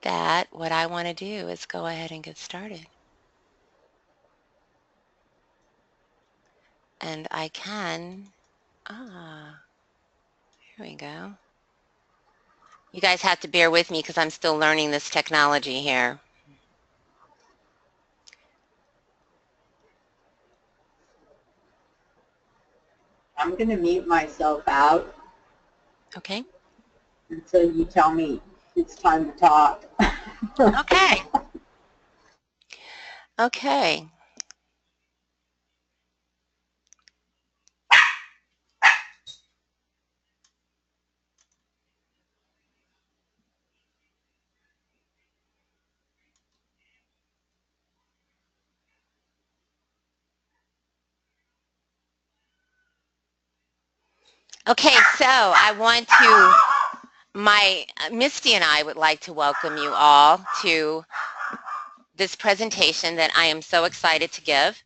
that, what I want to do is go ahead and get started. And I can, here we go. You guys have to bear with me because I'm still learning this technology here. I'm going to mute myself out Okay. until you tell me it's time to talk. Okay. Okay. Okay, so I want to, Misty and I would like to welcome you all to this presentation that I am so excited to give.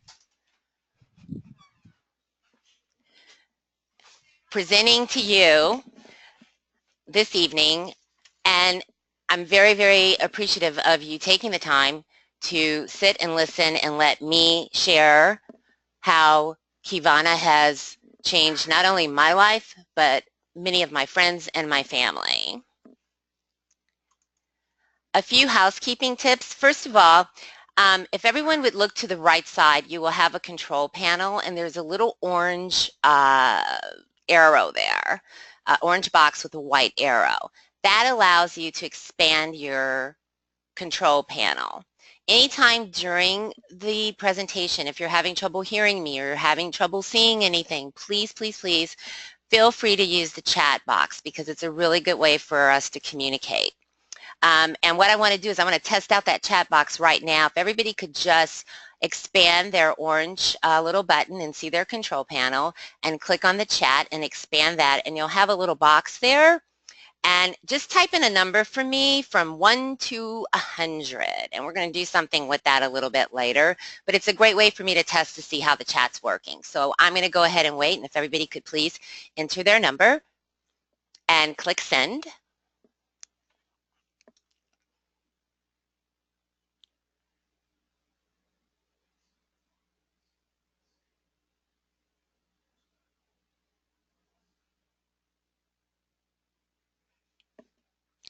Presenting to you this evening, and I'm very, very appreciative of you taking the time to sit and listen and let me share how Kivana has changed not only my life, but many of my friends and my family. A few housekeeping tips. First of all, if everyone would look to the right side, you will have a control panel, and there's a little orange arrow there, orange box with a white arrow. That allows you to expand your control panel. Anytime during the presentation, if you're having trouble hearing me or you're having trouble seeing anything, please, please, please feel free to use the chat box because it's a really good way for us to communicate. And what I want to do is I want to test out that chat box right now. If everybody could just expand their orange little button and see their control panel and click on the chat and expand that, and you'll have a little box there. And just type in a number for me from 1 to 100. And we're going to do something with that a little bit later. But it's a great way for me to test to see how the chat's working. So I'm going to go ahead and wait. And if everybody could please enter their number and click send.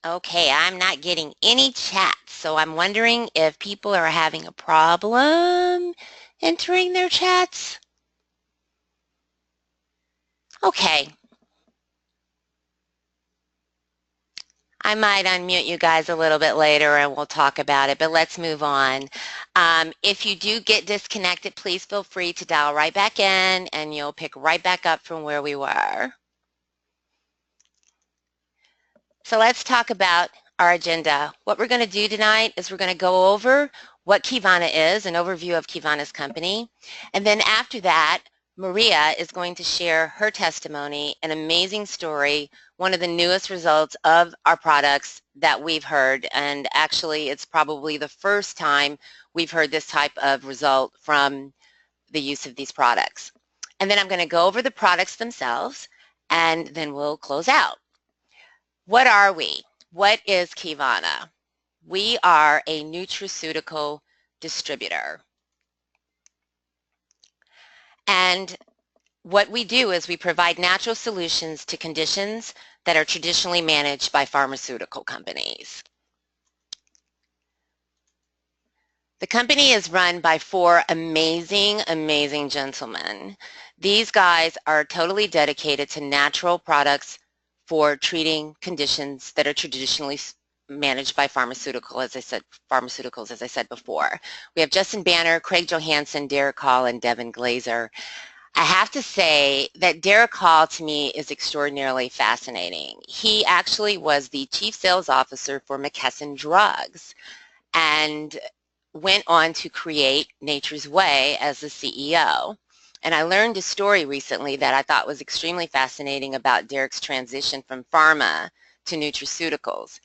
Okay, I'm not getting any chats, so I'm wondering if people are having a problem entering their chats. Okay. I might unmute you guys a little bit later and we'll talk about it, but let's move on. If you do get disconnected, please feel free to dial right back in and you'll pick right back up from where we were. So let's talk about our agenda. What we're going to do tonight is we're going to go over what Kivana is, an overview of Kivana's company. And then after that, Maria is going to share her testimony, an amazing story, one of the newest results of our products that we've heard. And actually, it's probably the first time we've heard this type of result from the use of these products. And then I'm going to go over the products themselves, and then we'll close out. What are we? What is Kivana? We are a nutraceutical distributor. And what we do is we provide natural solutions to conditions that are traditionally managed by pharmaceutical companies. The company is run by 4 amazing, amazing gentlemen. These guys are totally dedicated to natural products for treating conditions that are traditionally managed by pharmaceuticals, as I said before. We have Justin Banner, Craig Johansson, Derek Hall, and Devin Glazer. I have to say that Derek Hall to me is extraordinarily fascinating. He actually was the chief sales officer for McKesson Drugs and went on to create Nature's Way as the CEO. And I learned a story recently that I thought was extremely fascinating about Derek's transition from pharma to nutraceuticals.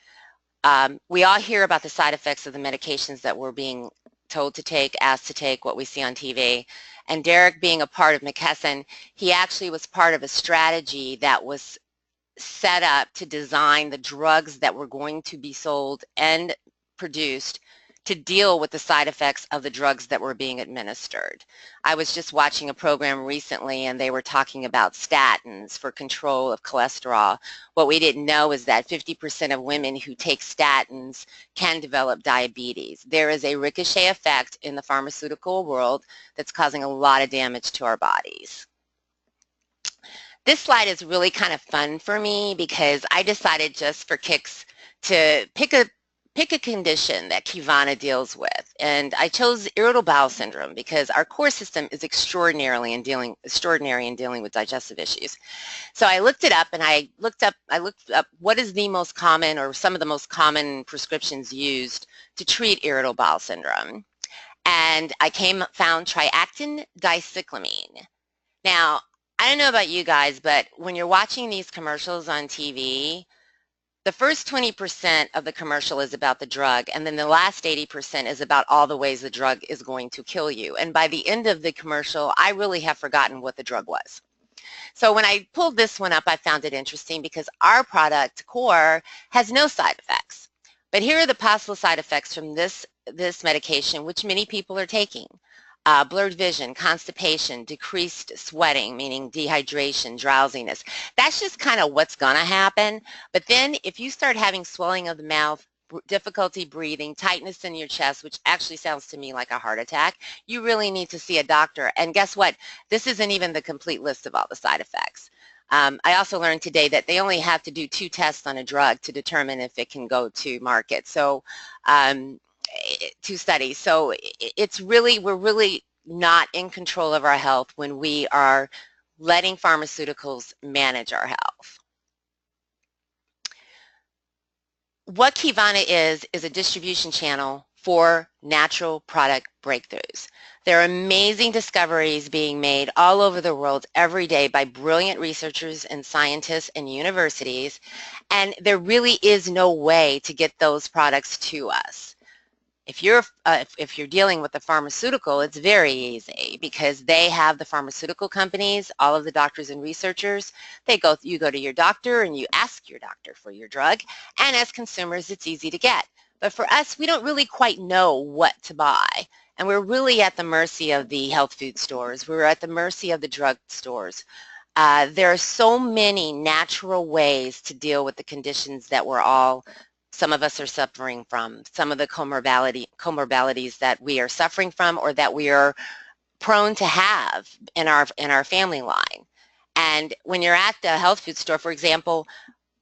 We all hear about the side effects of the medications that we're being told to take, asked to take, what we see on TV. And Derek, being a part of McKesson, he actually was part of a strategy that was set up to design the drugs that were going to be sold and produced to deal with the side effects of the drugs that were being administered. I was just watching a program recently and they were talking about statins for control of cholesterol. What we didn't know is that 50% of women who take statins can develop diabetes. There is a ricochet effect in the pharmaceutical world that's causing a lot of damage to our bodies. This slide is really kind of fun for me because I decided just for kicks to pick a condition that Kivana deals with, and I chose irritable bowel syndrome because our core system is extraordinary in dealing with digestive issues. So I looked it up, and I looked up what is the most common or some of the most common prescriptions used to treat irritable bowel syndrome, and I found Triactin dicyclamine. Now, I don't know about you guys, but when you're watching these commercials on TV, the first 20% of the commercial is about the drug, and then the last 80% is about all the ways the drug is going to kill you. And by the end of the commercial, I really have forgotten what the drug was. So when I pulled this one up, I found it interesting because our product, Core, has no side effects. But here are the possible side effects from this medication, which many people are taking. Blurred vision, constipation, decreased sweating, meaning dehydration, drowsiness. That's just kind of what's going to happen. But then if you start having swelling of the mouth, difficulty breathing, tightness in your chest, which actually sounds to me like a heart attack, you really need to see a doctor. And guess what? This isn't even the complete list of all the side effects. I also learned today that they only have to do 2 tests on a drug to determine if it can go to market. So 2 studies. So we're really not in control of our health when we are letting pharmaceuticals manage our health. What Kivana is a distribution channel for natural product breakthroughs. There are amazing discoveries being made all over the world every day by brilliant researchers and scientists and universities, and there really is no way to get those products to us. If you're dealing with a pharmaceutical, it's very easy because they have the pharmaceutical companies, all of the doctors and researchers. You go to your doctor and you ask your doctor for your drug, and as consumers, it's easy to get. But for us, we don't really quite know what to buy, and we're really at the mercy of the health food stores. We're at the mercy of the drug stores. There are so many natural ways to deal with the conditions that some of us are suffering from, some of the comorbidities that we are suffering from or that we are prone to have in our family line. And when you're at the health food store, for example,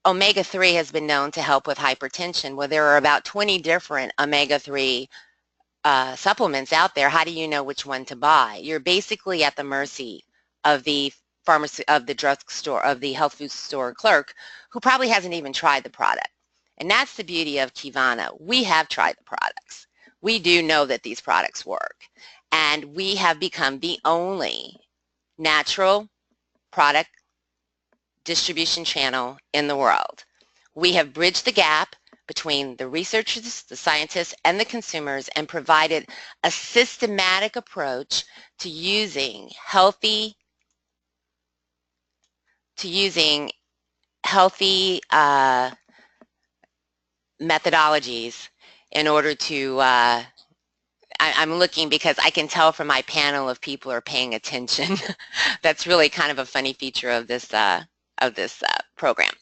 omega-3 has been known to help with hypertension. Well, there are about 20 different omega-3 supplements out there. How do you know which one to buy? You're basically at the mercy of the drugstore, of the health food store clerk, who probably hasn't even tried the product. And that's the beauty of Kivana. We have tried the products. We do know that these products work. And we have become the only natural product distribution channel in the world. We have bridged the gap between the researchers, the scientists, and the consumers and provided a systematic approach to using healthy methodologies in order to, I'm looking because I can tell from my panel if people are paying attention. That's really kind of a funny feature of this program.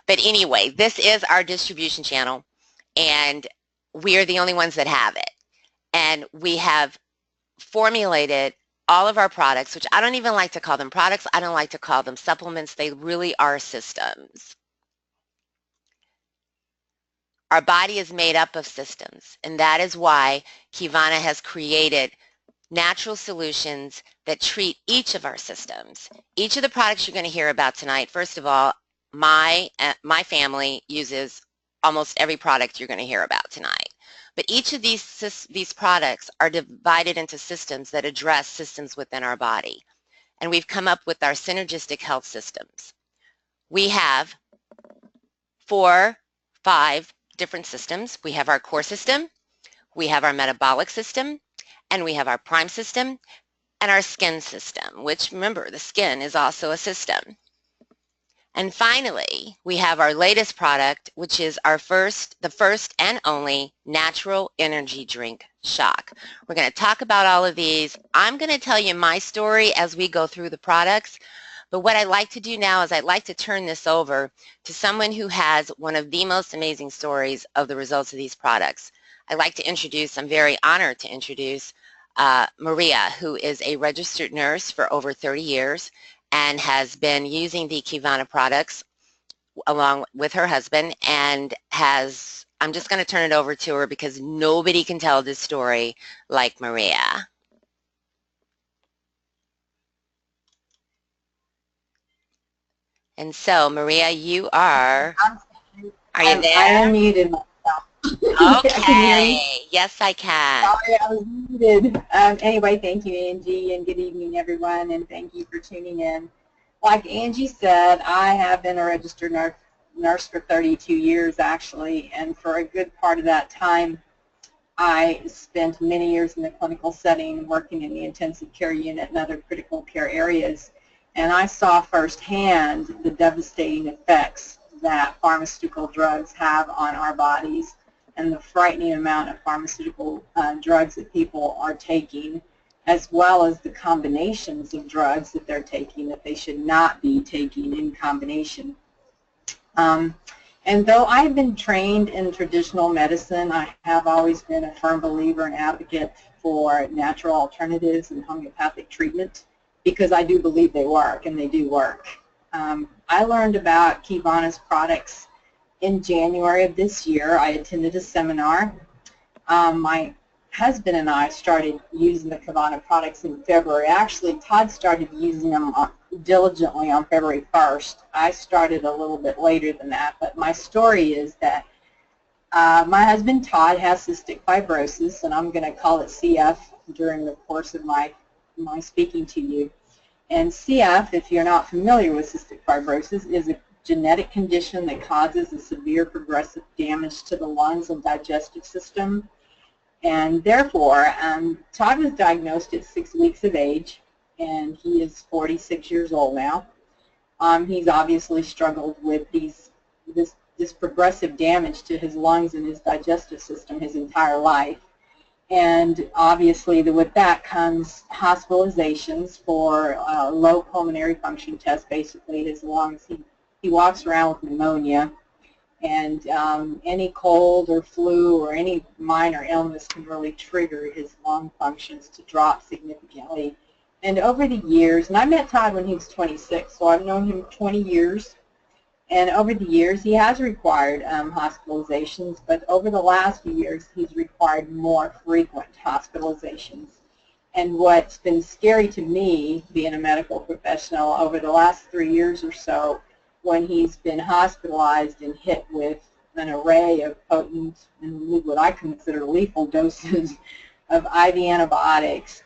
But anyway, this is our distribution channel, and we are the only ones that have it. And we have formulated all of our products, which I don't even like to call them products. I don't like to call them supplements. They really are systems. Our body is made up of systems, and that is why Kivana has created natural solutions that treat each of our systems. Each of the products you're going to hear about tonight, first of all, my family uses almost every product you're going to hear about tonight. But each of these products are divided into systems that address systems within our body. And we've come up with our synergistic health systems. We have 4, 5 different systems. We have our core system, we have our metabolic system, and we have our prime system, and our skin system, which, remember, the skin is also a system. And finally, we have our latest product, which is the first and only natural energy drink, Shock. We're going to talk about all of these. I'm going to tell you my story as we go through the products. But what I like to do now is I'd like to turn this over to someone who has one of the most amazing stories of the results of these products. I'd like to introduce, I'm very honored to introduce Maria, who is a registered nurse for over 30 years and has been using the Kivana products along with her husband, and I'm just going to turn it over to her because nobody can tell this story like Maria. And so, Maria, you are you there? I unmuted myself. Okay. Can you hear me? Yes, I can. Sorry, I was muted. Anyway, thank you, Angie, and good evening, everyone, and thank you for tuning in. Like Angie said, I have been a registered nurse for 32 years, actually, and for a good part of that time, I spent many years in the clinical setting working in the intensive care unit and other critical care areas, and I saw firsthand the devastating effects that pharmaceutical drugs have on our bodies and the frightening amount of pharmaceutical drugs that people are taking, as well as the combinations of drugs that they're taking that they should not be taking in combination. And though I've been trained in traditional medicine, I have always been a firm believer and advocate for natural alternatives and homeopathic treatment because I do believe they work, and they do work. I learned about Kivana's products in January of this year. I attended a seminar. My husband and I started using the Kivana products in February. Actually, Todd started using them diligently on February 1st. I started a little bit later than that, but my story is that my husband Todd has cystic fibrosis, and I'm going to call it CF during the course of my speaking to you. And CF, if you're not familiar with cystic fibrosis, is a genetic condition that causes a severe progressive damage to the lungs and digestive system. And therefore, Todd was diagnosed at 6 weeks of age, and he is 46 years old now. He's obviously struggled with this progressive damage to his lungs and his digestive system his entire life. And obviously with that comes hospitalizations for low pulmonary function tests, basically his lungs. He walks around with pneumonia, and any cold or flu or any minor illness can really trigger his lung functions to drop significantly. And over the years, and I met Todd when he was 26, so I've known him 20 years, and over the years he has required hospitalizations, but over the last few years he's required more frequent hospitalizations. And what's been scary to me, being a medical professional, over the last 3 years or so, when he's been hospitalized and hit with an array of potent and what I consider lethal doses of IV antibiotics,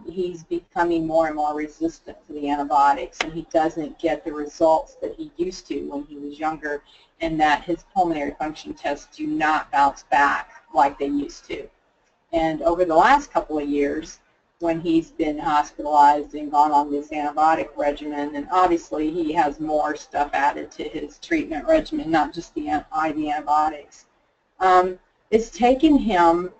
he's becoming more and more resistant to the antibiotics, and he doesn't get the results that he used to when he was younger, and that his pulmonary function tests do not bounce back like they used to. And over the last couple of years, when he's been hospitalized and gone on this antibiotic regimen, and obviously he has more stuff added to his treatment regimen, not just the IV antibiotics. It's taken him,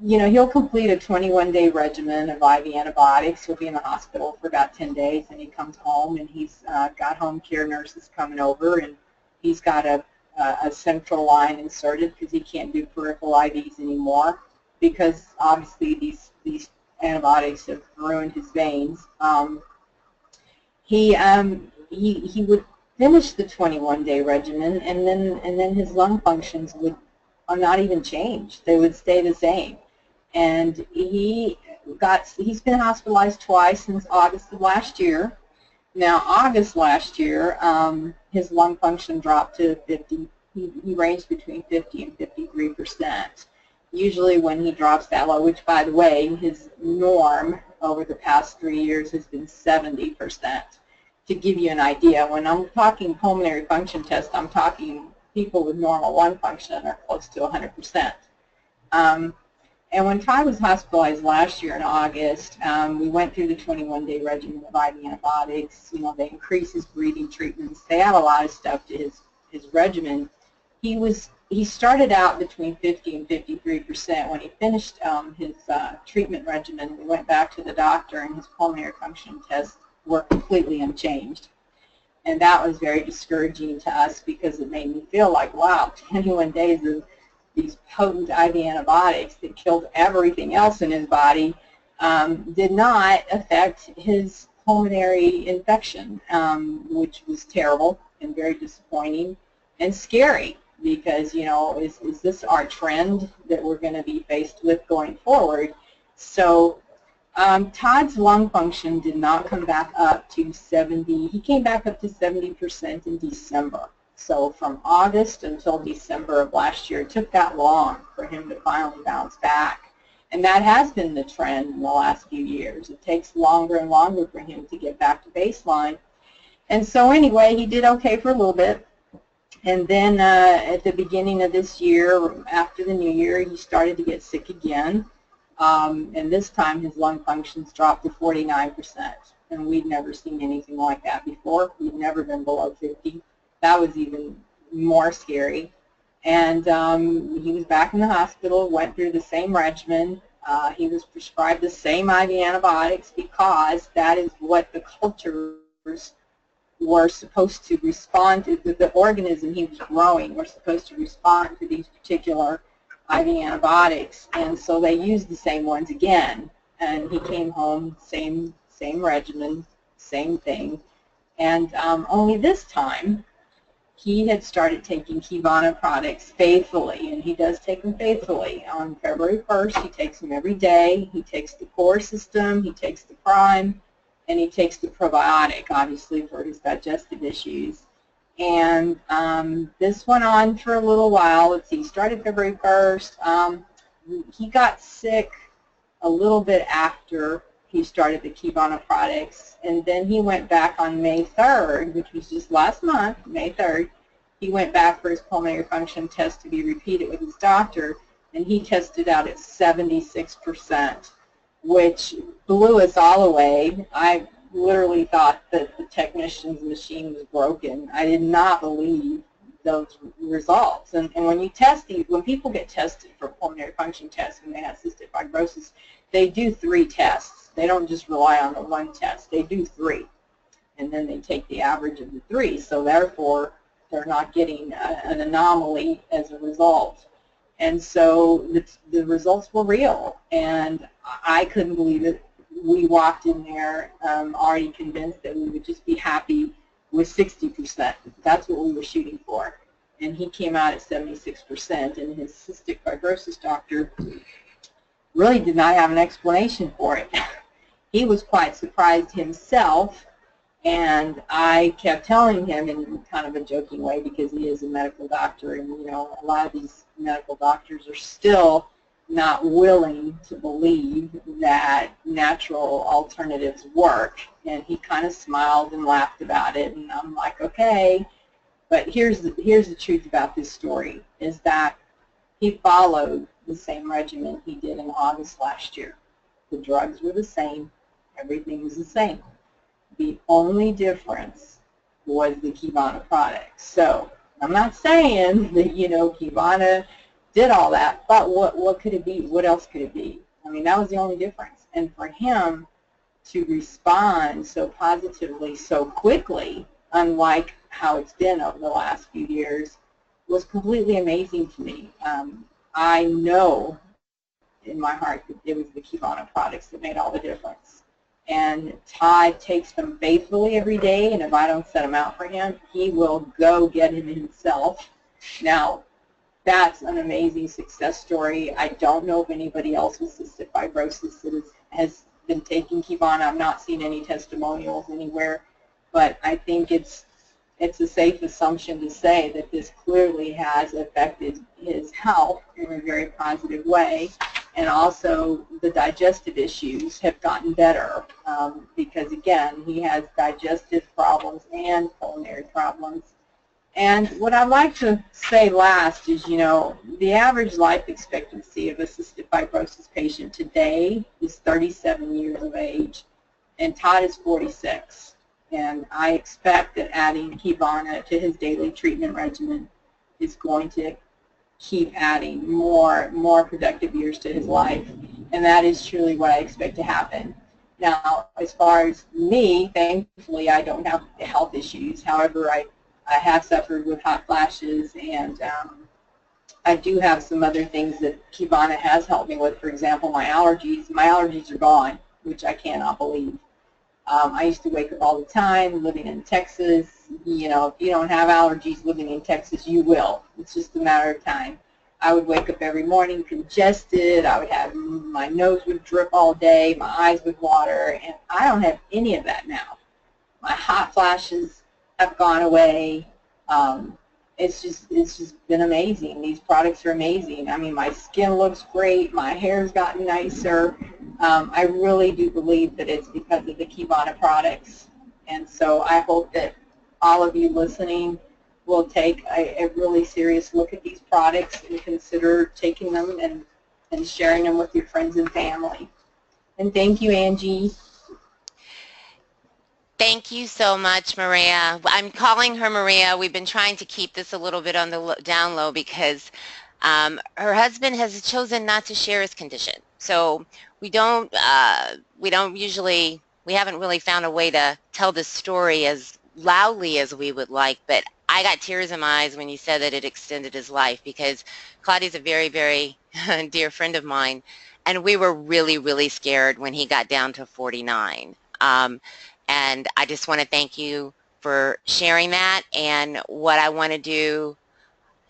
you know, he'll complete a 21-day regimen of IV antibiotics. He'll be in the hospital for about 10 days, and he comes home, and he's got home care nurses coming over, and he's got a central line inserted because he can't do peripheral IVs anymore because obviously these antibiotics have ruined his veins. He would finish the 21-day regimen, and then his lung functions would not even change. They would stay the same. And he's been hospitalized twice since August of last year. Now, August last year, his lung function dropped to 50. He ranged between 50 and 53%. Usually when he drops that low, which, by the way, his norm over the past 3 years has been 70%. To give you an idea, when I'm talking pulmonary function test, I'm talking people with normal lung function are close to 100%. And when Todd was hospitalized last year in August, we went through the 21-day regimen of IV antibiotics. You know, they increased his breathing treatments. They add a lot of stuff to his regimen. He started out between 50 and 53%. When he finished his treatment regimen, we went back to the doctor, and his pulmonary function tests were completely unchanged. And that was very discouraging to us because it made me feel like, wow, 21 days of these potent IV antibiotics that killed everything else in his body did not affect his pulmonary infection, which was terrible and very disappointing and scary because, you know, is this our trend that we're going to be faced with going forward? So Todd's lung function did not come back up to 70. He came back up to 70% in December. So from August until December of last year, it took that long for him to finally bounce back. And that has been the trend in the last few years. It takes longer and longer for him to get back to baseline. And so anyway, he did okay for a little bit. And then at the beginning of this year, after the new year, he started to get sick again. And this time his lung functions dropped to 49%. And we'd never seen anything like that before. We'd never been below 50. That was even more scary. And he was back in the hospital, went through the same regimen. He was prescribed the same IV antibiotics because that is what the cultures were supposed to respond to. The organism he was growing were supposed to respond to these particular IV antibiotics. And so they used the same ones again. And he came home, same regimen, same thing. And only this time, he had started taking Kivana products faithfully, and he does take them faithfully. On February 1st, he takes them every day. He takes the core system, he takes the prime, and he takes the probiotic, obviously, for his digestive issues. And this went on for a little while. Let's see, he started February 1st. He got sick a little bit after he started the Kivana products, and then he went back on May 3rd, which was just last month, May 3rd. He went back for his pulmonary function test to be repeated with his doctor, and he tested out at 76%, which blew us all away. I literally thought that the technician's machine was broken. I did not believe those results. And when you test these, when people get tested for pulmonary function tests when they have cystic fibrosis, they do 3 tests. They don't just rely on the one test. They do 3. And then they take the average of the 3. So therefore, they're not getting an anomaly as a result. And so the results were real. And I couldn't believe it. We walked in there already convinced that we would just be happy with 60%. That's what we were shooting for. And he came out at 76%. And his cystic fibrosis doctor really did not have an explanation for it. He was quite surprised himself, and I kept telling him in kind of a joking way because he is a medical doctor, and you know, a lot of these medical doctors are still not willing to believe that natural alternatives work. And he kind of smiled and laughed about it, and I'm like, okay. But here's the truth about this story, is that he followed the same regimen he did in August last year. The drugs were the same. Everything was the same. The only difference was the Kivana product. So I'm not saying that, you know, Kivana did all that, but what could it be? What else could it be? I mean, that was the only difference. And for him to respond so positively, so quickly, unlike how it's been over the last few years, was completely amazing to me. I know in my heart that it was the Kivana products that made all the difference. And Todd takes them faithfully every day, and if I don't set them out for him, he will go get him himself. Now, that's an amazing success story. I don't know if anybody else with cystic fibrosis that has been taking Kivana. I've not seen any testimonials anywhere, but I think it's a safe assumption to say that this clearly has affected his health in a very positive way. And also the digestive issues have gotten better because, again, he has digestive problems and pulmonary problems. And what I'd like to say last is, you know, the average life expectancy of a cystic fibrosis patient today is 37 years of age, and Todd is 46. And I expect that adding Kibana to his daily treatment regimen is going to keep adding more productive years to his life, and that is truly what I expect to happen. Now, as far as me, thankfully, I don't have health issues. However, I have suffered with hot flashes, and I do have some other things that Kibana has helped me with. For example, my allergies. My allergies are gone, which I cannot believe. I used to wake up all the time living in Texas. You know, if you don't have allergies living in Texas, you will. It's just a matter of time. I would wake up every morning congested. I would have, my nose would drip all day, my eyes would water, and I don't have any of that now. My hot flashes have gone away. It's just been amazing. These products are amazing. I mean, my skin looks great. My hair's gotten nicer. I really do believe that it's because of the Kibana products. And so I hope that all of you listening will take a really serious look at these products and consider taking them and sharing them with your friends and family. And thank you, Angie. Thank you so much, Maria. I'm calling her Maria. We've been trying to keep this a little bit on the down low because her husband has chosen not to share his condition. So we haven't really found a way to tell this story as loudly as we would like, but I got tears in my eyes when you said that it extended his life, because Claudia's a very, very dear friend of mine, and we were really, really scared when he got down to 49. And I just want to thank you for sharing that. And what I want to do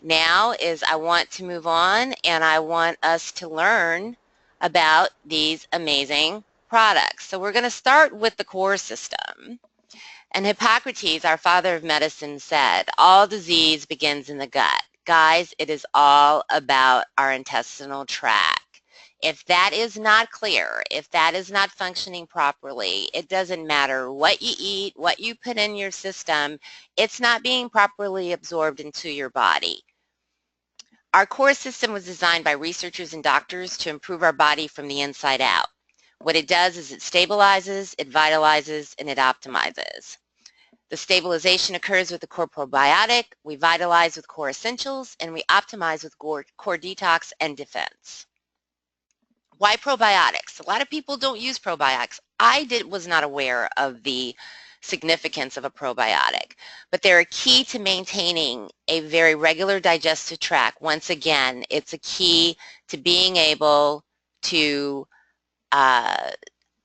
now is I want to move on, and I want us to learn about these amazing products. So we're going to start with the core system. And Hippocrates, our father of medicine, said, all disease begins in the gut. Guys, it is all about our intestinal tract. If that is not clear, if that is not functioning properly, it doesn't matter what you eat, what you put in your system, it's not being properly absorbed into your body. Our core system was designed by researchers and doctors to improve our body from the inside out. What it does is it stabilizes, it vitalizes, and it optimizes. The stabilization occurs with the core probiotic, we vitalize with core essentials, and we optimize with core detox and defense. Why probiotics? A lot of people don't use probiotics. Was not aware of the significance of a probiotic, but they're a key to maintaining a very regular digestive tract. Once again, it's a key to being able to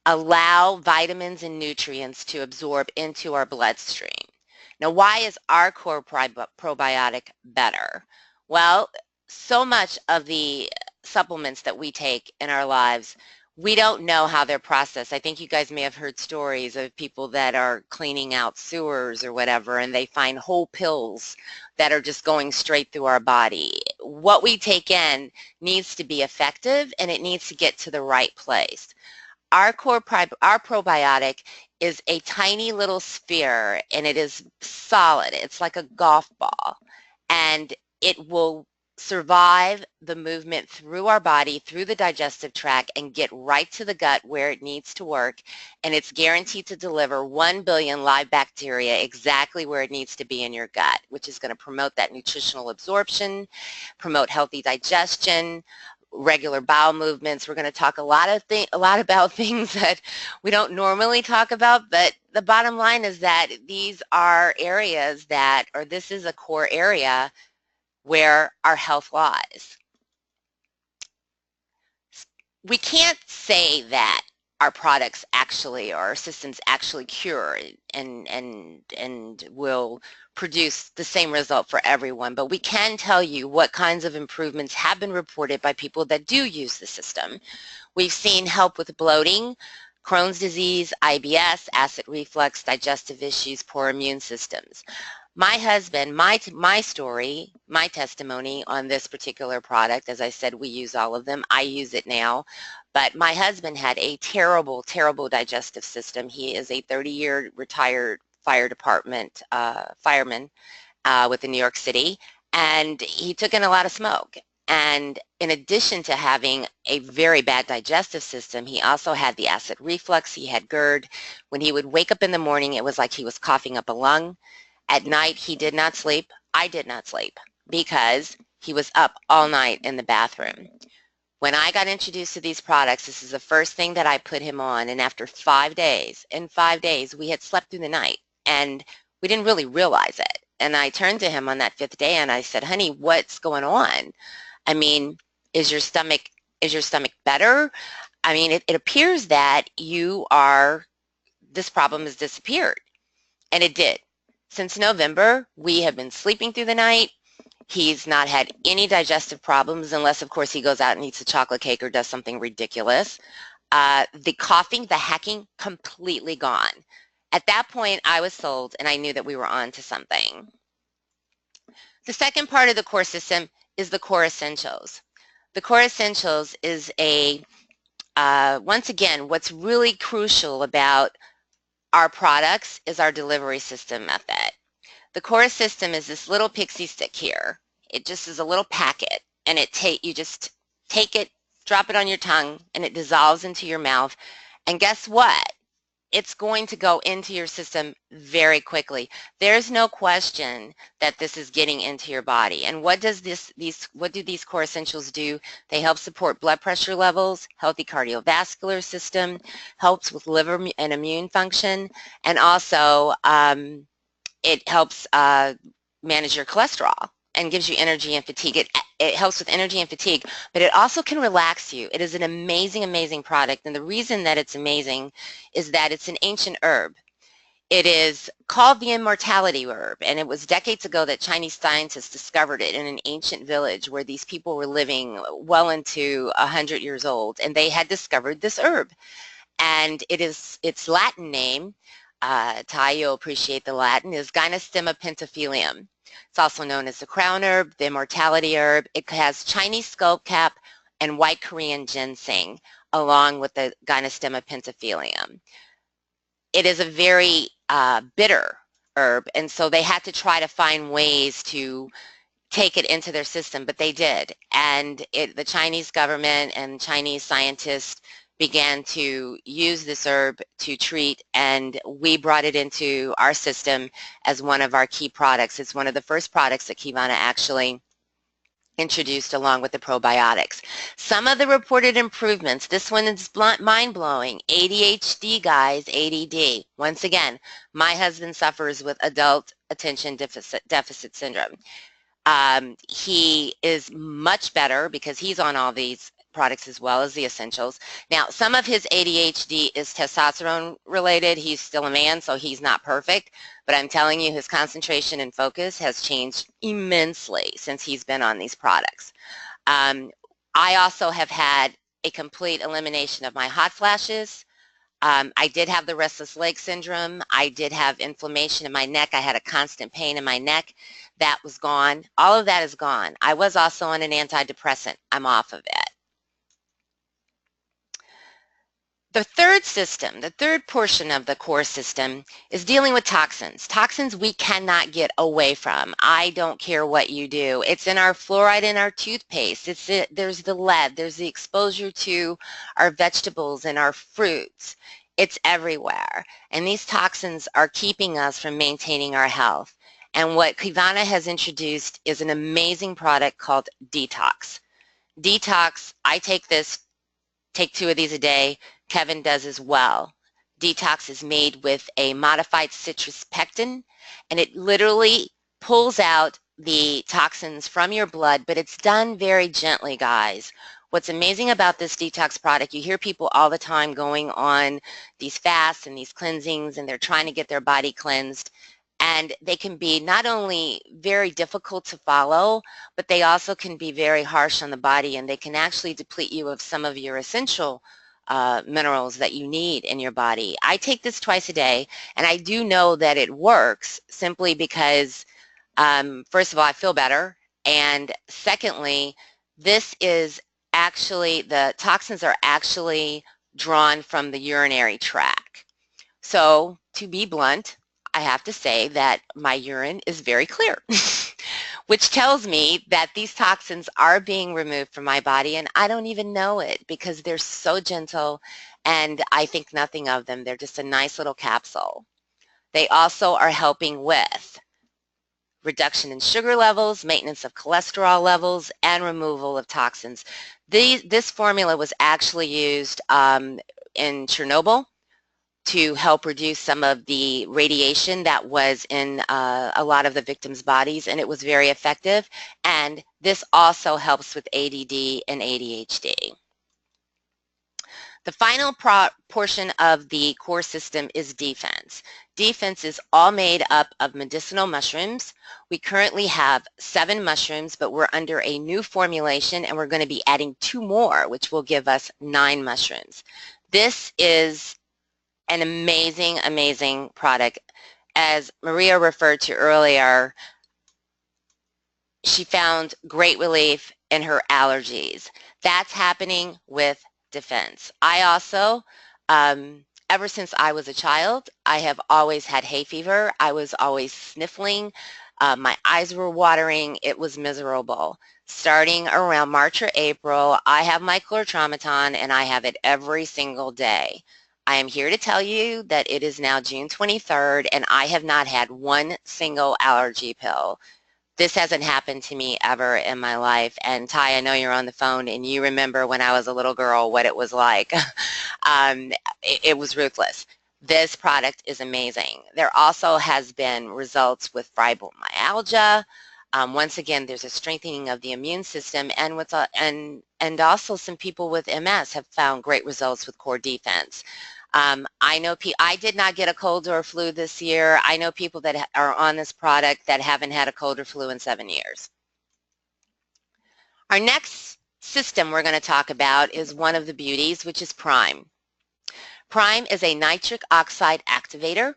allow vitamins and nutrients to absorb into our bloodstream. Now, why is our core probiotic better? Well, so much of the supplements that we take in our lives, we don't know how they're processed. I think you guys may have heard stories of people that are cleaning out sewers or whatever, and they find whole pills that are just going straight through our body. What we take in needs to be effective, and it needs to get to the right place. Our probiotic is a tiny little sphere, and it is solid. It's like a golf ball, and it will survive the movement through our body, through the digestive tract, and get right to the gut where it needs to work, and it's guaranteed to deliver 1 billion live bacteria exactly where it needs to be in your gut, which is going to promote that nutritional absorption, promote healthy digestion, regular bowel movements. We're going to talk a lot about things that we don't normally talk about, but the bottom line is that these are areas that, or this is a core area where our health lies. We can't say that our products actually, or our systems actually cure and will produce the same result for everyone, but we can tell you what kinds of improvements have been reported by people that do use the system. We've seen help with bloating, Crohn's disease, IBS, acid reflux, digestive issues, poor immune systems. My husband, my story, my testimony on this particular product, as I said, we use all of them. I use it now. But my husband had a terrible, terrible digestive system. He is a 30-year retired fire department fireman, with the New York City, and he took in a lot of smoke. And in addition to having a very bad digestive system, he also had the acid reflux, he had GERD. When he would wake up in the morning, it was like he was coughing up a lung. At night, he did not sleep. I did not sleep because he was up all night in the bathroom. When I got introduced to these products, this is the first thing that I put him on, and after 5 days, in 5 days, we had slept through the night, and we didn't really realize it. And I turned to him on that 5th day and I said, honey, what's going on? I mean, is your stomach better? I mean, it appears that this problem has disappeared. And it did. Since November, we have been sleeping through the night. He's not had any digestive problems unless, of course, he goes out and eats a chocolate cake or does something ridiculous. The coughing, the hacking, completely gone. At that point, I was sold and I knew that we were on to something. The second part of the core system is the core essentials. The core essentials is once again, what's really crucial about our products is our delivery system method. The core system is this little pixie stick here. It just is a little packet, and you just take it, drop it on your tongue, and it dissolves into your mouth. And guess what? It's going to go into your system very quickly. There's no question that this is getting into your body. And what do these core essentials do? They help support blood pressure levels, healthy cardiovascular system, helps with liver and immune function, and also it helps manage your cholesterol and gives you energy and fatigue. It helps with energy and fatigue, but it also can relax you. It is an amazing, amazing product, and the reason that it's amazing is that it's an ancient herb. It is called the immortality herb, and it was decades ago that Chinese scientists discovered it in an ancient village where these people were living well into 100 years old, and they had discovered this herb. And its Latin name, Ty, you'll appreciate the Latin, is Gynostema pentaphylium. It's also known as the crown herb, the immortality herb. It has Chinese skullcap and white Korean ginseng along with the Gynostema pentaphylium. It is a very bitter herb, and so they had to try to find ways to take it into their system, but they did. And the Chinese government and Chinese scientists began to use this herb to treat, and we brought it into our system as one of our key products. It's one of the first products that Kivana actually introduced along with the probiotics. Some of the reported improvements, this one is mind-blowing. ADHD, guys, ADD. Once again, my husband suffers with adult attention deficit syndrome. He is much better because he's on all these products as well as the essentials. Now, some of his ADHD is testosterone related. He's still a man, so he's not perfect, but I'm telling you, his concentration and focus has changed immensely since he's been on these products. I also have had a complete elimination of my hot flashes. I did have the restless leg syndrome. I did have inflammation in my neck. I had a constant pain in my neck. That was gone. All of that is gone. I was also on an antidepressant. I'm off of it. The third system, the third portion of the core system is dealing with toxins. Toxins we cannot get away from. I don't care what you do. It's in our fluoride in our toothpaste. There's the lead. There's the exposure to our vegetables and our fruits. It's everywhere. And these toxins are keeping us from maintaining our health. And what Kivana has introduced is an amazing product called Detox. Detox, I take 2 of these a day. Kevin does as well. Detox is made with a modified citrus pectin, and it literally pulls out the toxins from your blood, but it's done very gently, guys. What's amazing about this detox product, you hear people all the time going on these fasts and these cleansings, and they're trying to get their body cleansed, and they can be not only very difficult to follow, but they also can be very harsh on the body, and they can actually deplete you of some of your essential minerals that you need in your body. I take this twice a day, and I do know that it works simply because, first of all, I feel better, and secondly, this is actually, the toxins are actually drawn from the urinary tract. So, to be blunt, I have to say that my urine is very clear, which tells me that these toxins are being removed from my body and I don't even know it because they're so gentle and I think nothing of them. They're just a nice little capsule. They also are helping with reduction in sugar levels, maintenance of cholesterol levels, and removal of toxins. This formula was actually used in Chernobyl to help reduce some of the radiation that was in a lot of the victims' bodies, and it was very effective. And this also helps with ADD and ADHD. The final portion of the core system is defense. Defense is all made up of medicinal mushrooms. We currently have 7 mushrooms, but we're under a new formulation and we're going to be adding 2 more, which will give us 9 mushrooms. This is an amazing, amazing product. As Maria referred to earlier, she found great relief in her allergies. That's happening with defense. I also, ever since I was a child, I have always had hay fever. I was always sniffling. My eyes were watering. It was miserable. Starting around March or April, I have my chlortramaton and I have it every single day. I am here to tell you that it is now June 23rd and I have not had one single allergy pill. This hasn't happened to me ever in my life. And Ty, I know you're on the phone and you remember when I was a little girl what it was like. It was ruthless. This product is amazing. There also has been results with fibromyalgia. Once again, there's a strengthening of the immune system, and also some people with MS have found great results with core defense. I did not get a cold or flu this year. I know people that are on this product that haven't had a cold or flu in 7 years. Our next system we're going to talk about is one of the beauties, which is Prime. Prime is a nitric oxide activator,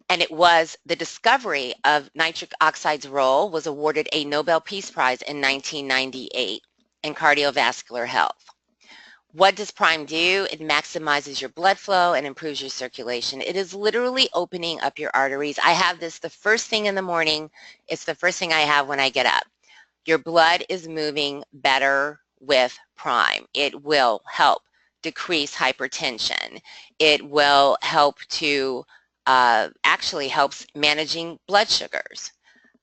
and it was the discovery of nitric oxide's role was awarded a Nobel Peace Prize in 1998 in cardiovascular health. What does Prime do? It maximizes your blood flow and improves your circulation. It is literally opening up your arteries. I have this the first thing in the morning. It's the first thing I have when I get up. Your blood is moving better with Prime. It will help decrease hypertension. It will help to actually helps managing blood sugars.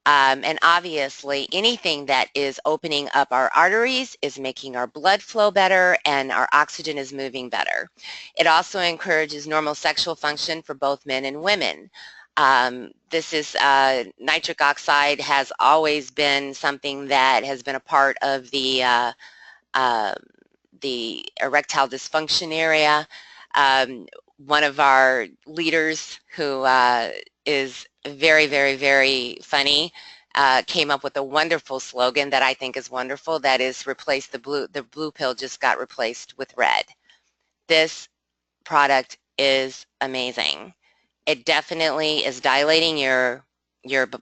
And obviously anything that is opening up our arteries is making our blood flow better and our oxygen is moving better. It also encourages normal sexual function for both men and women. Nitric oxide has always been something that has been a part of the erectile dysfunction area. One of our leaders who is very, very, very funny, came up with a wonderful slogan that I think is wonderful. That is, replace the blue pill just got replaced with red. This product is amazing. It definitely is dilating your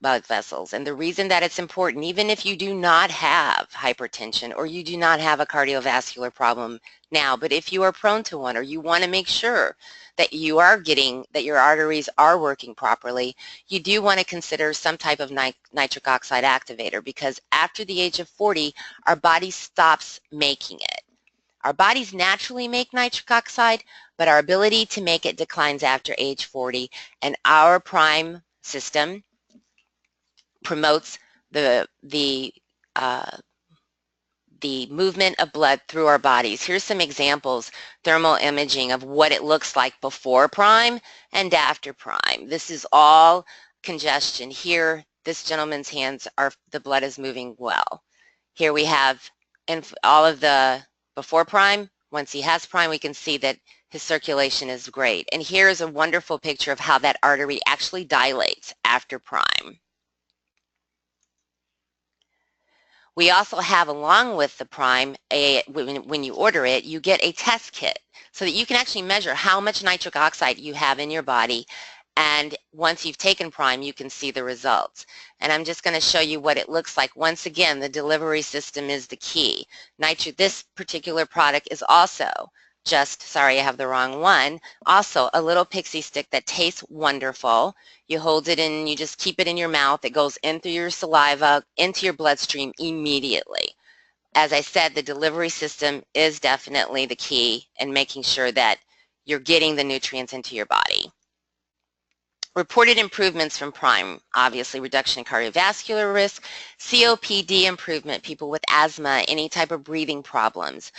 blood vessels. And the reason that it's important, even if you do not have hypertension or you do not have a cardiovascular problem now, but if you are prone to one or you want to make sure that your arteries are working properly, you do want to consider some type of nitric oxide activator, because after the age of 40, our body stops making it. Our bodies naturally make nitric oxide, but our ability to make it declines after age 40, and our Prime system promotes the movement of blood through our bodies. Here's some examples, thermal imaging of what it looks like before Prime and after Prime. This is all congestion. Here, this gentleman's hands the blood is moving well. Here we have all of the before Prime. Once he has Prime, we can see that his circulation is great. And here's a wonderful picture of how that artery actually dilates after Prime. We also have, along with the Prime, when you order it, you get a test kit so that you can actually measure how much nitric oxide you have in your body. And once you've taken Prime, you can see the results. And I'm just going to show you what it looks like. Once again, the delivery system is the key. This particular product is also sorry, I have the wrong one. Also, a little pixie stick that tastes wonderful. You hold it in, you just keep it in your mouth. It goes in through your saliva, into your bloodstream immediately. As I said, the delivery system is definitely the key in making sure that you're getting the nutrients into your body. Reported improvements from Prime, obviously reduction in cardiovascular risk, COPD improvement, people with asthma, any type of breathing problems.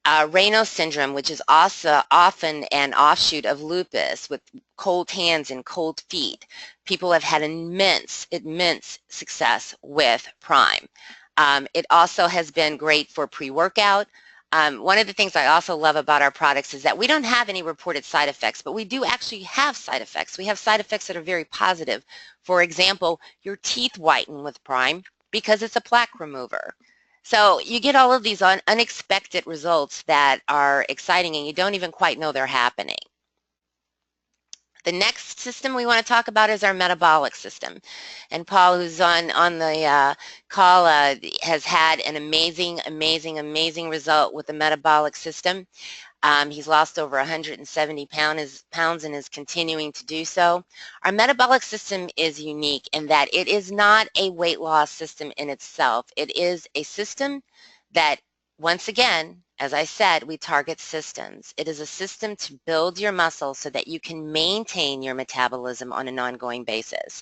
Raynaud's syndrome, which is also often an offshoot of lupus with cold hands and cold feet. People have had immense success with Prime. It also has been great for pre-workout. One of the things I also love about our products is that we don't have any reported side effects, but we do actually have side effects. We have side effects that are very positive. For example, your teeth whiten with Prime because it's a plaque remover. So you get all of these unexpected results that are exciting and you don't even quite know they're happening. The next system we want to talk about is our metabolic system. And Paul, who's on the call, has had an amazing result with the metabolic system. He's lost over 170 pounds and is continuing to do so. Our metabolic system is unique in that it is not a weight loss system in itself. It is a system that, once again, as I said, we target systems. It is a system to build your muscle so that you can maintain your metabolism on an ongoing basis.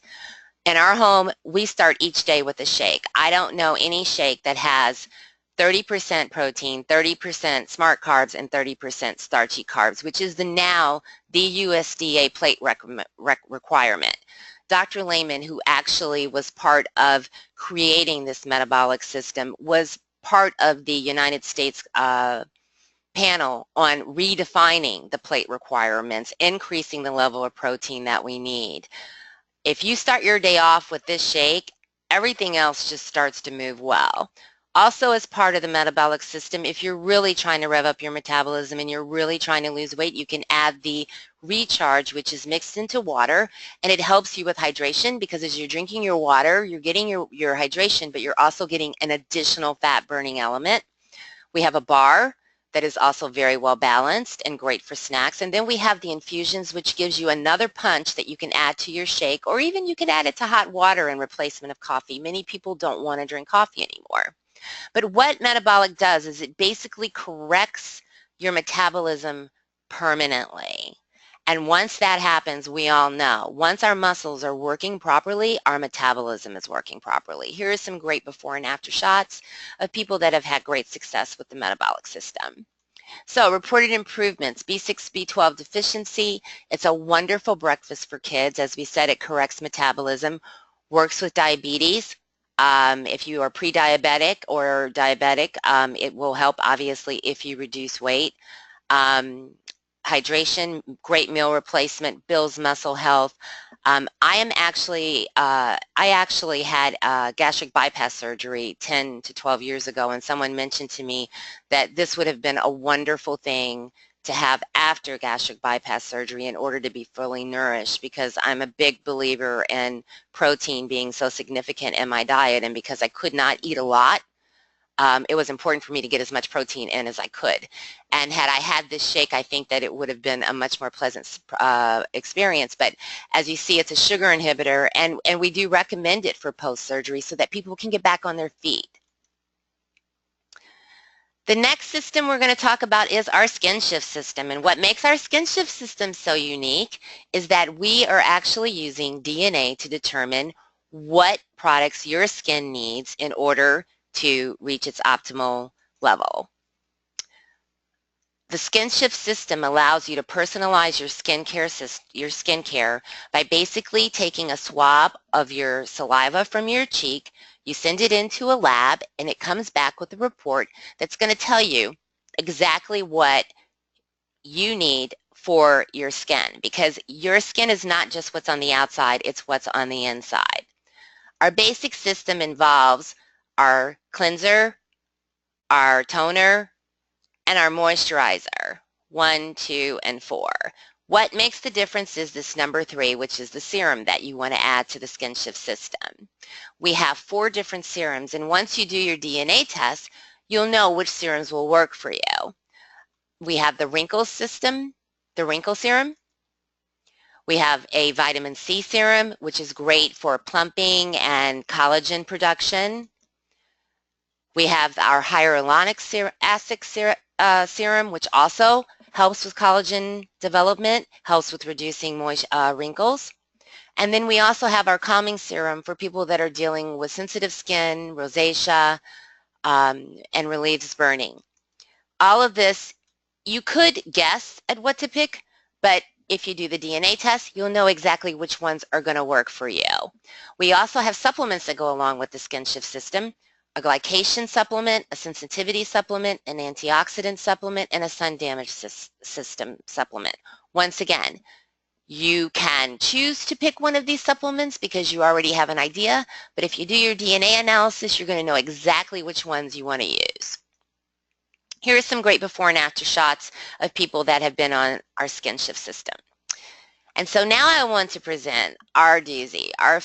In our home, we start each day with a shake. I don't know any shake that has 30% protein, 30% smart carbs, and 30% starchy carbs, which is now the USDA plate requirement. Dr. Lehman, who actually was part of creating this metabolic system, was part of the United States panel on redefining the plate requirements, increasing the level of protein that we need. If you start your day off with this shake, everything else just starts to move well. Also, as part of the metabolic system, if you're really trying to rev up your metabolism and you're really trying to lose weight, you can add the Recharge, which is mixed into water, and it helps you with hydration because as you're drinking your water, you're getting your hydration, but you're also getting an additional fat-burning element. We have a bar that is also very well balanced and great for snacks. And then we have the infusions, which gives you another punch that you can add to your shake, or even you can add it to hot water in replacement of coffee. Many people don't want to drink coffee anymore. But what metabolic does is it basically corrects your metabolism permanently. And once that happens, we all know, once our muscles are working properly, our metabolism is working properly. Here are some great before and after shots of people that have had great success with the metabolic system. So reported improvements, B6, B12 deficiency. It's a wonderful breakfast for kids. As we said, it corrects metabolism, works with diabetes. If you are pre-diabetic or diabetic, it will help, obviously, if you reduce weight. Hydration, great meal replacement, builds muscle health. I actually had gastric bypass surgery 10 to 12 years ago, and someone mentioned to me that this would have been a wonderful thing to have after gastric bypass surgery in order to be fully nourished, because I'm a big believer in protein being so significant in my diet, and because I could not eat a lot, it was important for me to get as much protein in as I could. And had I had this shake, I think that it would have been a much more pleasant experience. But as you see, it's a sugar inhibitor, and we do recommend it for post-surgery so that people can get back on their feet. The next system we're going to talk about is our SkinShift system. And what makes our SkinShift system so unique is that we are actually using DNA to determine what products your skin needs in order to reach its optimal level. The SkinShift system allows you to personalize your skincare by basically taking a swab of your saliva from your cheek. You send it into a lab, and it comes back with a report that's going to tell you exactly what you need for your skin, because your skin is not just what's on the outside, it's what's on the inside. Our basic system involves our cleanser, our toner, and our moisturizer, 1, 2, and 4. What makes the difference is this number 3, which is the serum that you want to add to the SkinShift system. We have 4 different serums, and once you do your DNA test, you'll know which serums will work for you. We have the wrinkle system, the wrinkle serum. We have a vitamin C serum, which is great for plumping and collagen production. We have our hyaluronic acid serum, which also helps with collagen development, helps with reducing wrinkles. And then we also have our calming serum for people that are dealing with sensitive skin, rosacea, and relieves burning. All of this, you could guess at what to pick, but if you do the DNA test, you'll know exactly which ones are going to work for you. We also have supplements that go along with the Skin Shift system: a glycation supplement, a sensitivity supplement, an antioxidant supplement, and a sun damage system supplement. Once again, you can choose to pick one of these supplements because you already have an idea, but if you do your DNA analysis, you're going to know exactly which ones you want to use. Here are some great before and after shots of people that have been on our Skin Shift system. And so now I want to present our doozy, our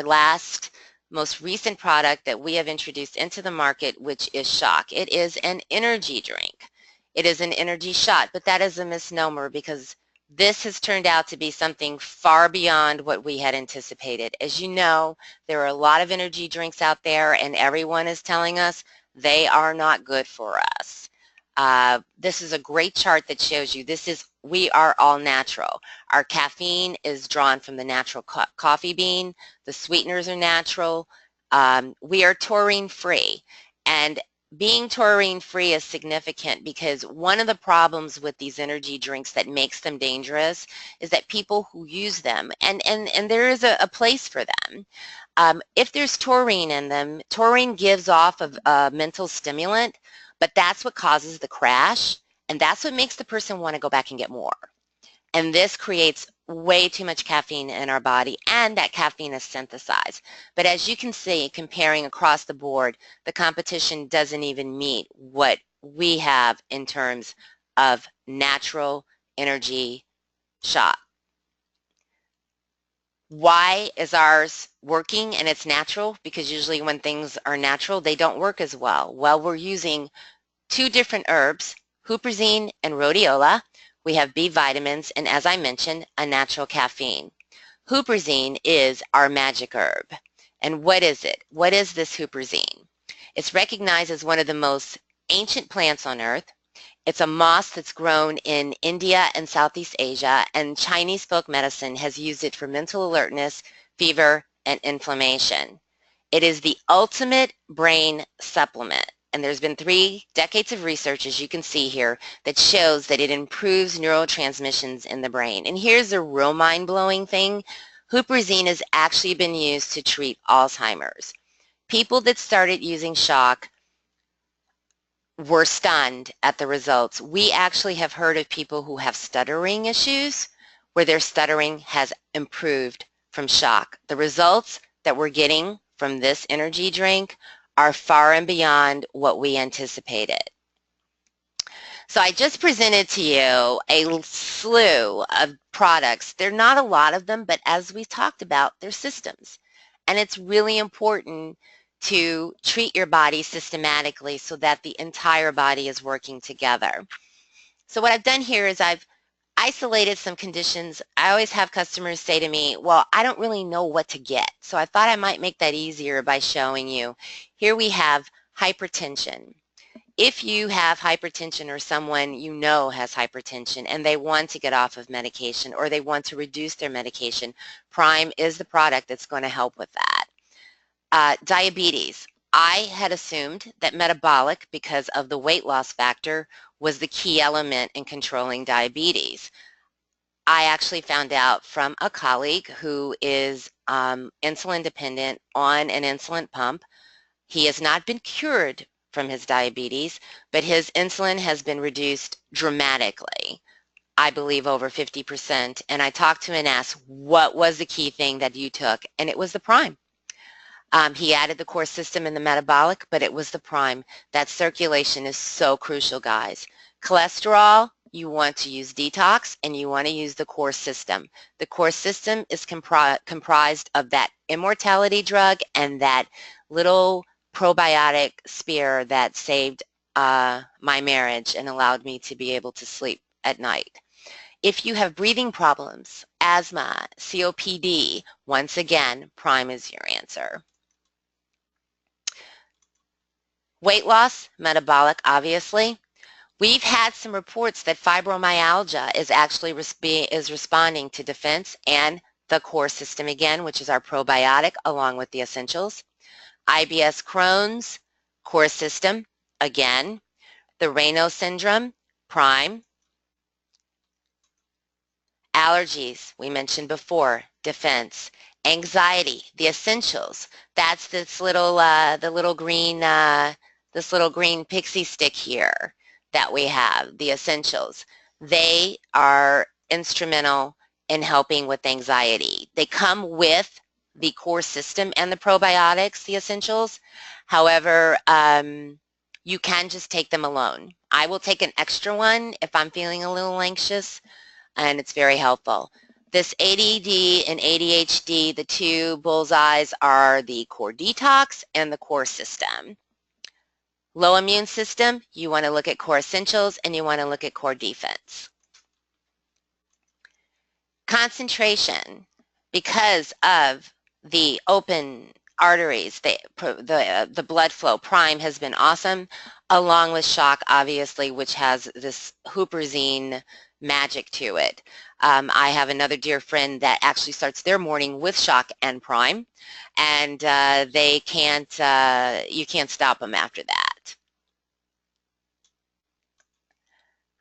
last, most recent product that we have introduced into the market, which is Shock. It is an energy drink. It is an energy shot, but that is a misnomer because this has turned out to be something far beyond what we had anticipated. As you know, there are a lot of energy drinks out there, and everyone is telling us they are not good for us. This is a great chart that shows you we are all natural. Our caffeine is drawn from the natural coffee bean. The sweeteners are natural. We are taurine free. And being taurine free is significant because one of the problems with these energy drinks that makes them dangerous is that people who use them, and there is a place for them, if there's taurine in them, taurine gives off a mental stimulant, but that's what causes the crash, and that's what makes the person want to go back and get more. And this creates way too much caffeine in our body, and that caffeine is synthesized. But as you can see, comparing across the board, the competition doesn't even meet what we have in terms of natural energy shot. Why is ours working and it's natural? Because usually when things are natural, they don't work as well. Well, we're using two different herbs, huperzine and rhodiola. We have B vitamins, and as I mentioned, a natural caffeine. Huperzine is our magic herb. And what is it? What is this huperzine? It's recognized as one of the most ancient plants on earth. It's a moss that's grown in India and Southeast Asia, and Chinese folk medicine has used it for mental alertness, fever, and inflammation. It is the ultimate brain supplement, and there's been 3 decades of research, as you can see here, that shows that it improves neurotransmissions in the brain. And here's the real mind-blowing thing. Huperzine has actually been used to treat Alzheimer's. People that started using Shock were stunned at the results. We actually have heard of people who have stuttering issues where their stuttering has improved from Shock. The results that we're getting from this energy drink are far and beyond what we anticipated. So I just presented to you a slew of products. There are not a lot of them, but as we talked about, they're systems. And it's really important to treat your body systematically so that the entire body is working together. So what I've done here is I've isolated some conditions. I always have customers say to me, well, I don't really know what to get. So I thought I might make that easier by showing you. Here we have hypertension. If you have hypertension or someone you know has hypertension and they want to get off of medication or they want to reduce their medication, Prime is the product that's going to help with that. Diabetes. I had assumed that metabolic, because of the weight loss factor, was the key element in controlling diabetes. I actually found out from a colleague who is insulin dependent on an insulin pump. He has not been cured from his diabetes, but his insulin has been reduced dramatically. I believe over 50%. And I talked to him and asked, what was the key thing that you took? And it was the Prime. He added the core system and the metabolic, but it was the Prime. That circulation is so crucial, guys. Cholesterol, you want to use detox, and you want to use the core system. The core system is comprised of that immortality drug and that little probiotic spear that saved my marriage and allowed me to be able to sleep at night. If you have breathing problems, asthma, COPD, once again, Prime is your answer. Weight loss, metabolic, obviously. We've had some reports that fibromyalgia is actually responding to defense and the core system again, which is our probiotic along with the essentials. IBS Crohn's, core system, again. The Raynaud syndrome, Prime. Allergies, we mentioned before, defense. Anxiety, the essentials. That's this little, this little green pixie stick here that we have, the essentials. They are instrumental in helping with anxiety. They come with the core system and the probiotics, the essentials. However, you can just take them alone. I will take an extra one if I'm feeling a little anxious, and it's very helpful. This ADD and ADHD, the two bullseyes are the core detox and the core system. Low immune system, you want to look at core essentials and you want to look at core defense. Concentration, because of the open arteries, the blood flow, Prime has been awesome, along with Shock, obviously, which has this huperzine magic to it. I have another dear friend that actually starts their morning with Shock and Prime, and you can't stop them after that.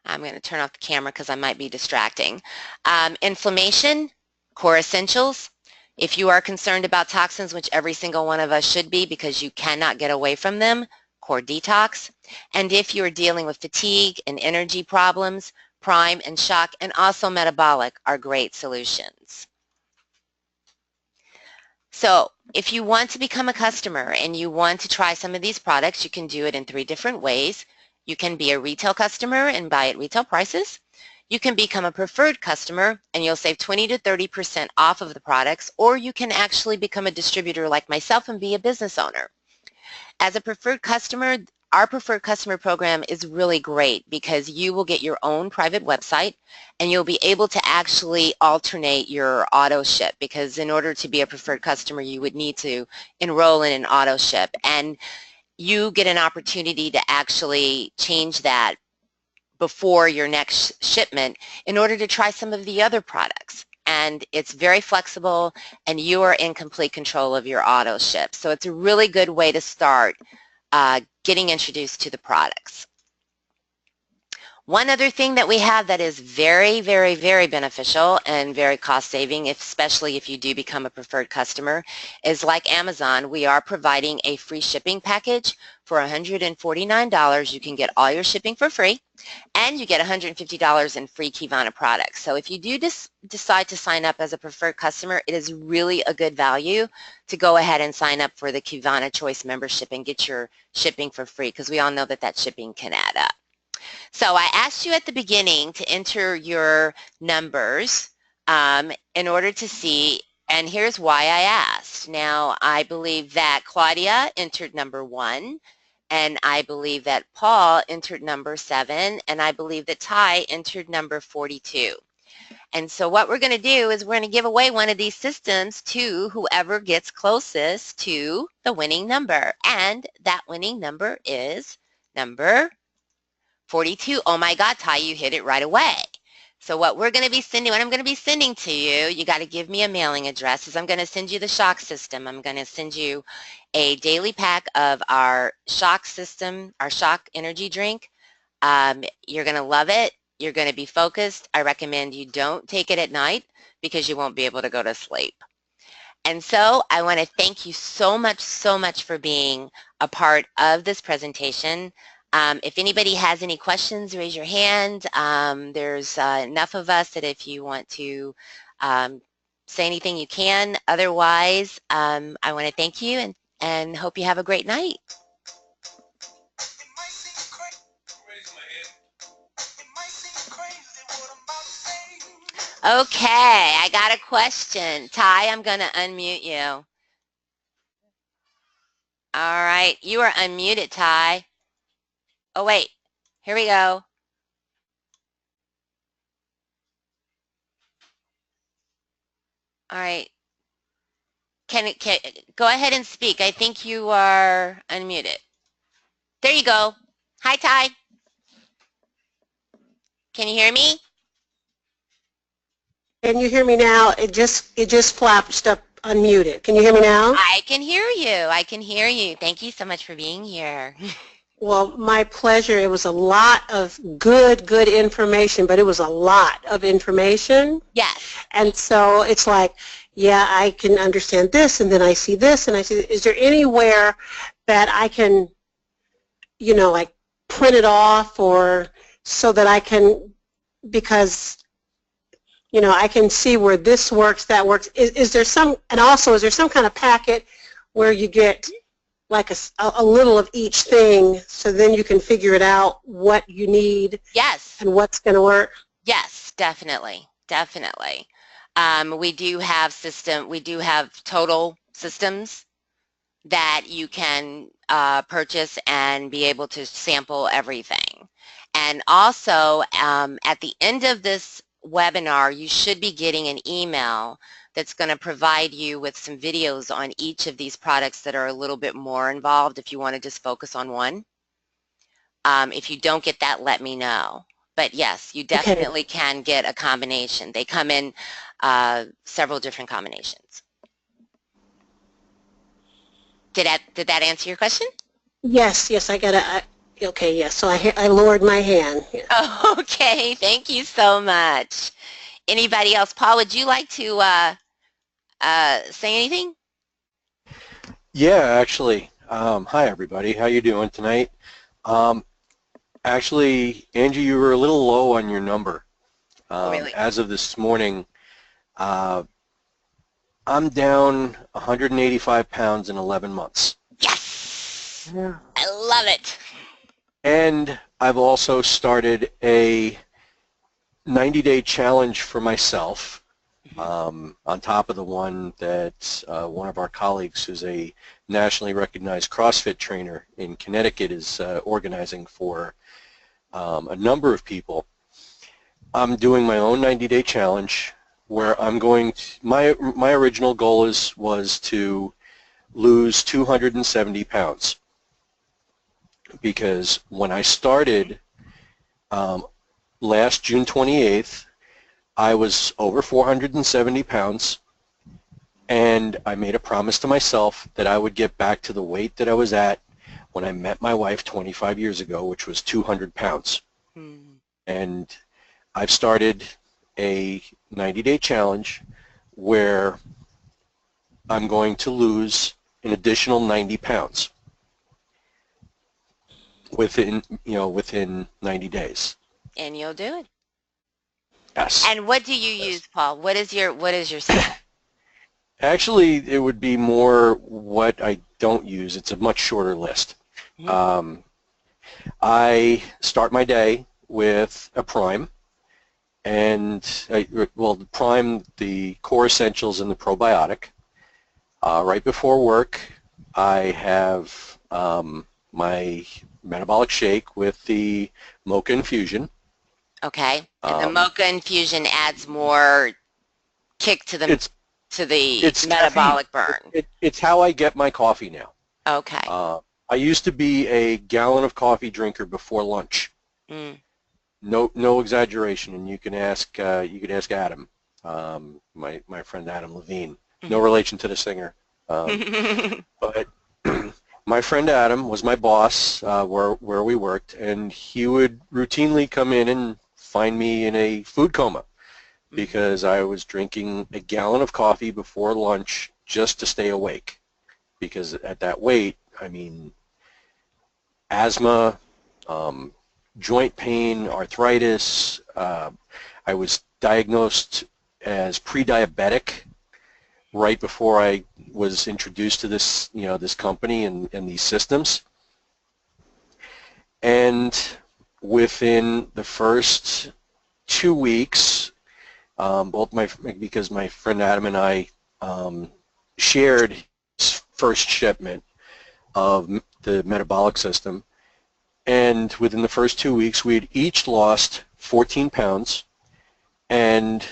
I'm going to turn off the camera because I might be distracting. Inflammation, core essentials. If you are concerned about toxins, which every single one of us should be because you cannot get away from them, core detox. And if you're dealing with fatigue and energy problems, Prime and Shock and also metabolic are great solutions. So if you want to become a customer and you want to try some of these products, you can do it in 3 different ways. You can be a retail customer and buy at retail prices. You can become a preferred customer and you'll save 20 to 30% off of the products, or you can actually become a distributor like myself and be a business owner. As a preferred customer, our preferred customer program is really great because you will get your own private website and you'll be able to actually alternate your auto ship, because in order to be a preferred customer you would need to enroll in an auto ship, and you get an opportunity to actually change that before your next shipment in order to try some of the other products. And it's very flexible and you are in complete control of your auto ship. So it's a really good way to start getting introduced to the products. One other thing that we have that is very, very, very beneficial and very cost saving, especially if you do become a preferred customer, is like Amazon, we are providing a free shipping package for $149. You can get all your shipping for free and you get $150 in free Kivana products. So if you do decide to sign up as a preferred customer, it is really a good value to go ahead and sign up for the Kivana Choice membership and get your shipping for free, because we all know that that shipping can add up. So I asked you at the beginning to enter your numbers in order to see, and here's why I asked. Now, I believe that Claudia entered number 1, and I believe that Paul entered number 7, and I believe that Ty entered number 42. And so what we're going to do is we're going to give away one of these systems to whoever gets closest to the winning number, and that winning number is number 42. Oh my God, Ty, you hit it right away. So what we're going to be sending, what I'm going to be sending to you, you got to give me a mailing address, is I'm going to send you the Shock system. I'm going to send you a daily pack of our Shock system, our Shock energy drink. You're going to love it. You're going to be focused. I recommend you don't take it at night because you won't be able to go to sleep. And so I want to thank you so much for being a part of this presentation. If anybody has any questions, raise your hand. There's enough of us that if you want to say anything, you can. Otherwise, I want to thank you and hope you have a great night. Okay, I got a question. Ty, I'm going to unmute you. All right, you are unmuted, Ty. Oh, wait. Here we go. All right. Can go ahead and speak. I think you are unmuted. There you go. Hi, Ty. Can you hear me? Can you hear me now? It just flashed up unmuted. Can you hear me now? I can hear you. I can hear you. Thank you so much for being here. Well, my pleasure. It was a lot of good information, but it was a lot of information. Yes. And so it's like, yeah, I can understand this, and then I see this, and I see, is there anywhere that I can, like print it off or so that I can, because I can see where this works, that works. Is there some, and also, is there some kind of packet where you get like a little of each thing, so then you can figure it out what you need Yes. and what's going to work? Yes, definitely. Definitely. We do have total systems that you can purchase and be able to sample everything. And also, at the end of this webinar, you should be getting an email that's going to provide you with some videos on each of these products that are a little bit more involved if you want to just focus on one. If you don't get that, let me know. But yes, you definitely can get a combination. They come in several different combinations. Did that answer your question? Yes, I got to, okay, yes, so I lowered my hand. Yeah. Okay, thank you so much. Anybody else? Paul, would you like to say anything? Yeah, actually. Hi, everybody. How you doing tonight? Actually, Angie, you were a little low on your number. Oh, really? As of this morning, I'm down 185 pounds in 11 months. Yes! Yeah. I love it. And I've also started a 90-day challenge for myself, on top of the one that one of our colleagues, who's a nationally recognized CrossFit trainer in Connecticut, is organizing for a number of people. I'm doing my own 90-day challenge where I'm going to, my original goal was to lose 270 pounds, because when I started last June 28th, I was over 470 pounds, and I made a promise to myself that I would get back to the weight that I was at when I met my wife 25 years ago, which was 200 pounds. And I've started a 90-day challenge where I'm going to lose an additional 90 pounds within 90 days. And you'll do it. Yes. And what do you use, Paul? What is your system? Actually, it would be more what I don't use. It's a much shorter list. I start my day with a prime, and the prime, the core essentials, and the probiotic. Right before work, I have my metabolic shake with the mocha infusion. Okay. And the mocha infusion adds more kick to the metabolic burn. It's how I get my coffee now. Okay. I used to be a gallon of coffee drinker before lunch. No exaggeration, and you can ask Adam, my friend Adam Levine. No relation to the singer, but my friend Adam was my boss where we worked, and he would routinely come in and find me in a food coma because I was drinking a gallon of coffee before lunch just to stay awake. Because at that weight, I mean, asthma, joint pain, arthritis. I was diagnosed as pre-diabetic right before I was introduced to this, this company and these systems. And within the first 2 weeks, because my friend Adam and I shared his first shipment of the metabolic system, and within the first 2 weeks, we had each lost 14 pounds, and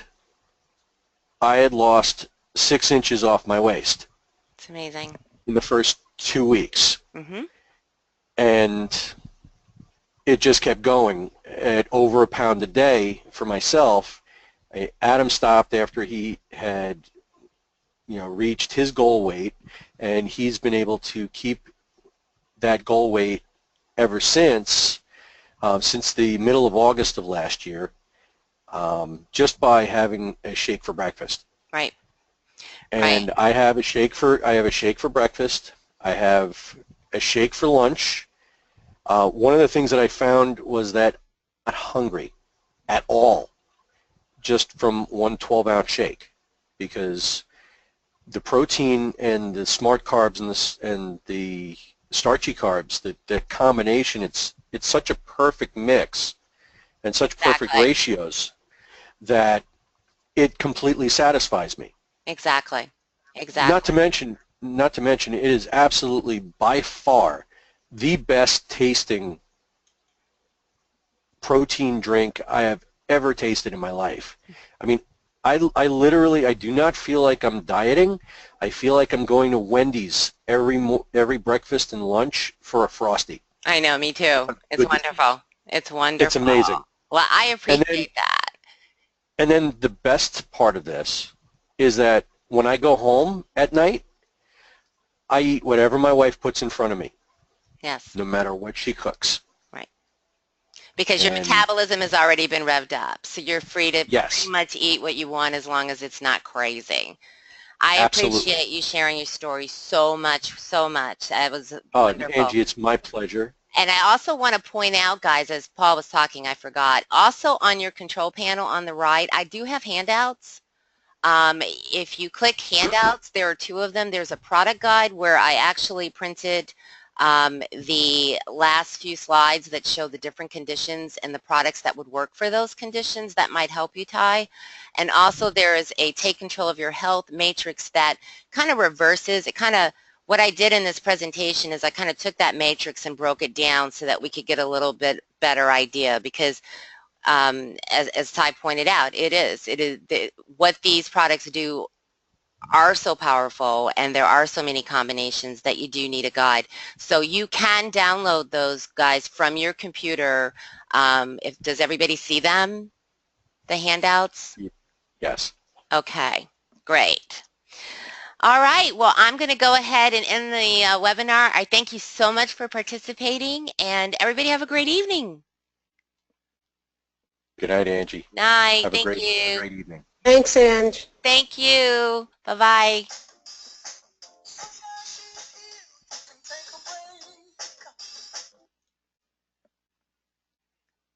I had lost 6 inches off my waist It's amazing. in the first 2 weeks. Mm-hmm. And it just kept going at over a pound a day for myself. Adam stopped after he had, reached his goal weight, and he's been able to keep that goal weight ever since the middle of August of last year, just by having a shake for breakfast. Right. And Right. I have a shake for breakfast. I have a shake for lunch. One of the things that I found was that I'm not hungry at all just from one 12-ounce shake, because the protein and the smart carbs and the starchy carbs, the combination, it's such a perfect mix and such perfect Exactly. ratios that it completely satisfies me. Exactly. Exactly. Not to mention, it is absolutely by far the best tasting protein drink I have ever tasted in my life. I mean, I literally, I do not feel like I'm dieting. I feel like I'm going to Wendy's every breakfast and lunch for a Frosty. I know, me too. It's wonderful. It's wonderful. It's amazing. Well, I And appreciate that. then the best part of this is that when I go home at night, I eat whatever my wife puts in front of me, Yes. no matter what she cooks. Right. Because your And metabolism has already been revved up, so you're free to yes, pretty much eat what you want as long as it's not crazy. I absolutely. appreciate you sharing your story so much, so much. That was Oh, wonderful. Angie, it's my pleasure. And I also want to point out, guys, as Paul was talking, I forgot, also on your control panel on the right, I do have handouts. If you click handouts, there are 2 of them. There's a product guide where I actually printed the last few slides that show the different conditions and the products that would work for those conditions that might help you, Ty. And also there is a Take Control of Your Health matrix that kind of reverses. What I did in this presentation is I kind of took that matrix and broke it down so that we could get a little bit better idea, because as Ty pointed out, what these products do are so powerful, and there are so many combinations that you do need a guide. So you can download those, guys, from your computer. Does everybody see them, the handouts? Yes. Okay, great. All right, well, I'm going to go ahead and end the webinar. I thank you so much for participating, and everybody have a great evening. Good night, Angie. Night. Have Thank a you. great evening. Thanks, Ange. Thank you. Bye-bye.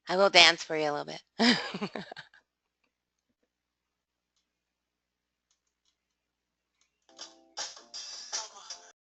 I will dance for you a little bit.